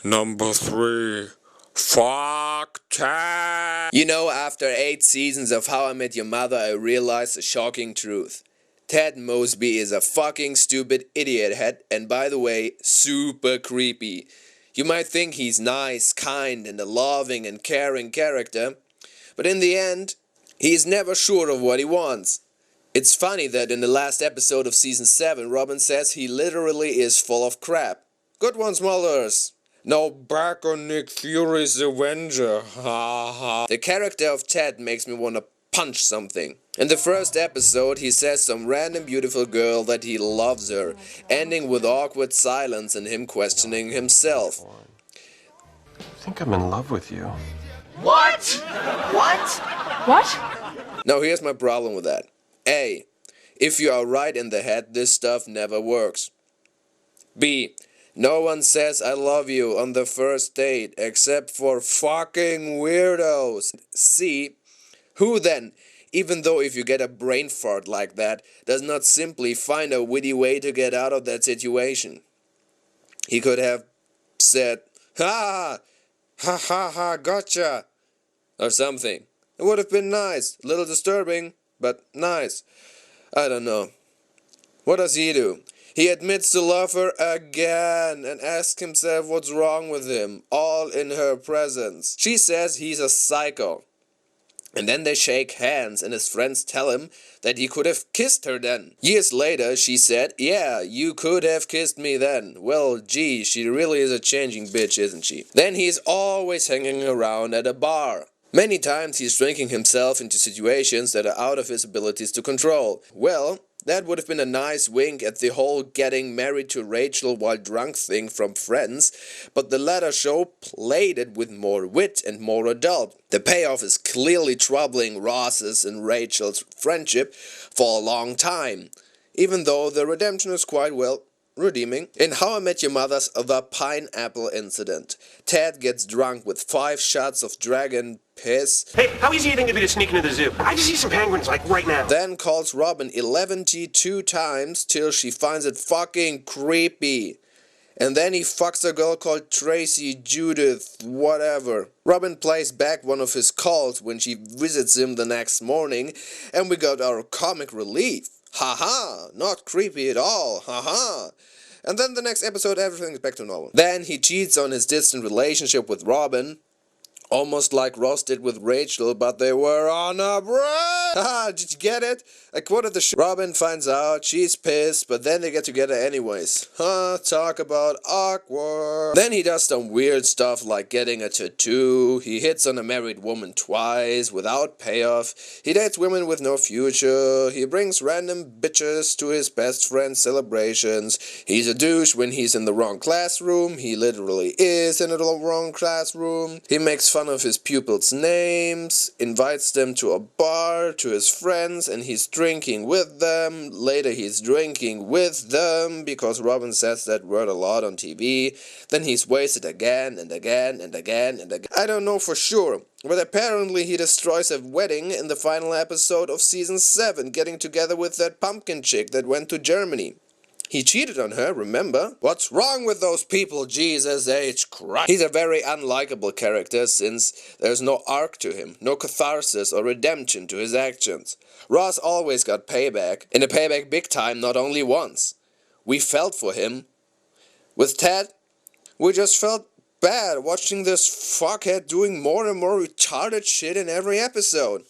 Number 3. Fuck Ted! You know, after 8 seasons of How I Met Your Mother, I realized a shocking truth. Ted Mosby is a fucking stupid idiot head, and by the way, super creepy. You might think he's nice, kind, and a loving and caring character, but in the end, he's never sure of what he wants. It's funny that in the last episode of season 7, Robin says he literally is full of crap. Good one, Smulders. Now back on Nick Fury's Avenger, haha. The character of Ted makes me want to punch something. In the first episode, he says some random beautiful girl that he loves her, ending with awkward silence and him questioning himself. I think I'm in love with you. What? What? What? Now here's my problem with that. A. If you are right in the head, this stuff never works. B. No one says I love you on the first date except for fucking weirdos. C. Who then, even though if you get a brain fart like that, does not simply find a witty way to get out of that situation? He could have said, ha ha, gotcha, or something. It would have been nice, a little disturbing, but nice. I don't know. What does he do? He admits to love her again and asks himself what's wrong with him, all in her presence. She says he's a psycho. And then they shake hands and his friends tell him that he could have kissed her then. Years later she said, yeah, you could have kissed me then. Well, gee, she really is a changing bitch, isn't she? Then he's always hanging around at a bar. Many times he's drinking himself into situations that are out of his abilities to control. Well, that would have been a nice wink at the whole getting married to Rachel while drunk thing from Friends, but the latter show played it with more wit and more adult. The payoff is clearly troubling Ross's and Rachel's friendship for a long time, even though the redemption is quite well redeeming. In How I Met Your Mother's The Pineapple Incident, Ted gets drunk with 5 shots of dragon piss. Hey, how easy do you think it'd be to sneak into the zoo? I just see some penguins, like, right now. Then calls Robin 11-2 times till she finds it fucking creepy. And then he fucks a girl called Tracy, Judith, whatever. Robin plays back one of his calls when she visits him the next morning, and we got our comic relief. Haha, not creepy at all, haha. And then the next episode everything's back to normal. Then he cheats on his distant relationship with Robin, almost like Ross did with Rachel, but they were on a break. Haha, did you get it? I quoted the show. Robin finds out, she's pissed, but then they get together anyways. Talk about awkward. Then he does some weird stuff like getting a tattoo. He hits on a married woman twice without payoff. He dates women with no future. He brings random bitches to his best friend's celebrations. He's a douche when he's in the wrong classroom. He literally is in the wrong classroom. He makes fun of his pupils' names, invites them to a bar, to his friends, and he's drinking with them. Later he's drinking with them because Robin says that word a lot on TV. Then he's wasted again and again and again and again. I don't know for sure, but apparently he destroys a wedding in the final episode of season 7, getting together with that pumpkin chick that went to Germany. He cheated on her, remember? What's wrong with those people, Jesus H. Christ? He's a very unlikable character since there's no arc to him, no catharsis or redemption to his actions. Ross always got payback, and a payback big time, not only once. We felt for him. With Ted, we just felt bad watching this fuckhead doing more and more retarded shit in every episode.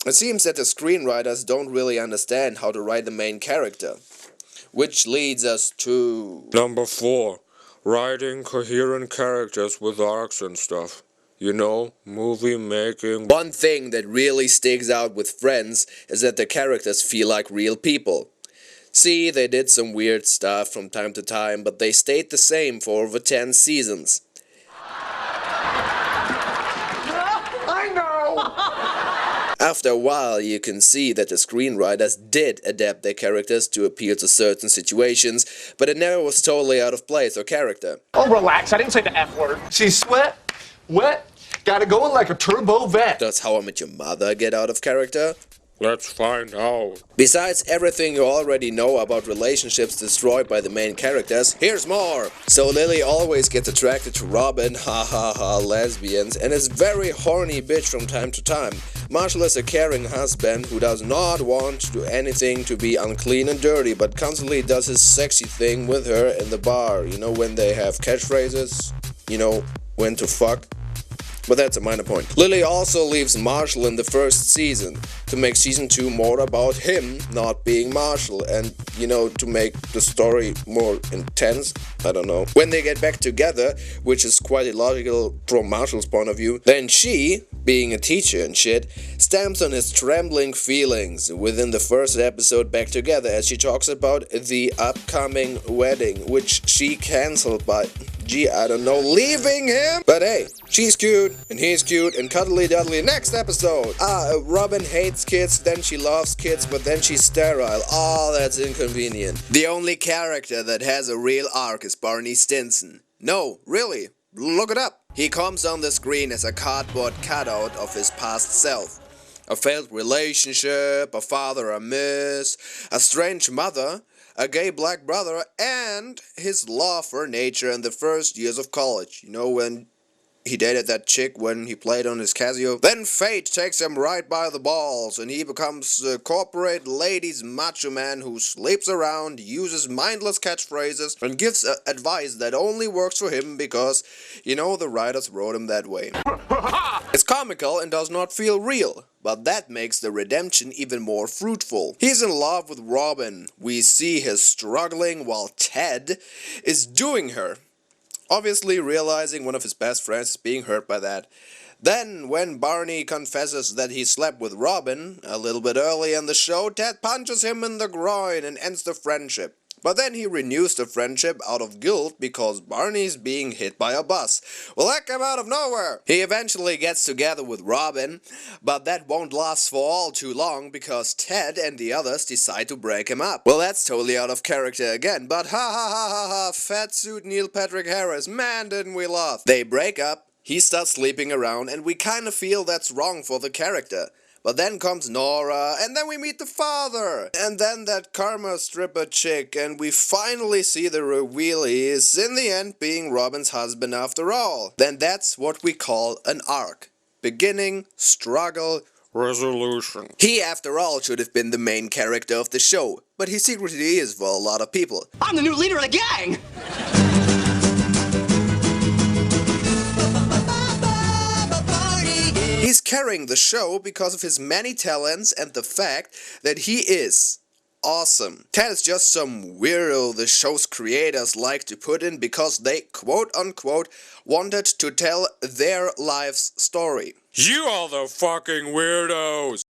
It seems that the screenwriters don't really understand how to write the main character. Which leads us to... Number 4. Writing coherent characters with arcs and stuff. You know, movie making. One thing that really sticks out with Friends is that the characters feel like real people. See, they did some weird stuff from time to time, but they stayed the same for over 10 seasons. I know! After a while, you can see that the screenwriters did adapt their characters to appeal to certain situations, but it never was totally out of place or character. Oh, relax. I didn't say the F word. She's sweat, wet, got it going like a turbo vet. Does How I Met Your Mother get out of character? Let's find out. Besides everything you already know about relationships destroyed by the main characters, here's more! So Lily always gets attracted to Robin, ha ha ha, lesbians, and is very horny bitch from time to time. Marshall is a caring husband who does not want to do anything to be unclean and dirty, but constantly does his sexy thing with her in the bar. You know, when they have catchphrases? You know, when to fuck? But that's a minor point. Lily also leaves Marshall in the first season to make season 2 more about him not being Marshall and, you know, to make the story more intense. I don't know. When they get back together, which is quite illogical from Marshall's point of view, then she, being a teacher and shit, stamps on his trembling feelings within the first episode back together as she talks about the upcoming wedding, which she cancelled by, gee, I don't know, leaving him? But hey, she's cute, and he's cute, and cuddly duddly. Next episode! Robin hates kids, then she loves kids, but then she's sterile. Oh, that's inconvenient. The only character that has a real arc is Barney Stinson. No, really, look it up. He comes on the screen as a cardboard cutout of his past self. A failed relationship, a father amiss, a strange mother, a gay black brother, and his love for nature in the first years of college. You know, when he dated that chick when he played on his Casio. Then fate takes him right by the balls, and he becomes a corporate ladies macho man who sleeps around, uses mindless catchphrases, and gives advice that only works for him because, you know, the writers wrote him that way. It's comical and does not feel real, but that makes the redemption even more fruitful. He's in love with Robin. We see his struggling while Ted is doing her. Obviously realizing one of his best friends is being hurt by that. Then, when Barney confesses that he slept with Robin, a little bit early in the show, Ted punches him in the groin and ends the friendship. But then he renews the friendship out of guilt because Barney's being hit by a bus. Well, that came out of nowhere! He eventually gets together with Robin, but that won't last for all too long because Ted and the others decide to break him up. Well, that's totally out of character again, but ha ha ha ha ha, fat suit Neil Patrick Harris, man didn't we laugh. They break up, he starts sleeping around, and we kinda feel that's wrong for the character. But then comes Nora, and then we meet the father, and then that karma stripper chick, and we finally see the reveal he is in the end being Robin's husband after all. Then that's what we call an arc. Beginning, struggle, Resolution. He after all should have been the main character of the show, but he secretly is for a lot of people. I'm the new leader of the gang! He's carrying the show because of his many talents and the fact that he is awesome. Ted is just some weirdo the show's creators like to put in because they quote-unquote wanted to tell their life's story. You are the fucking weirdos!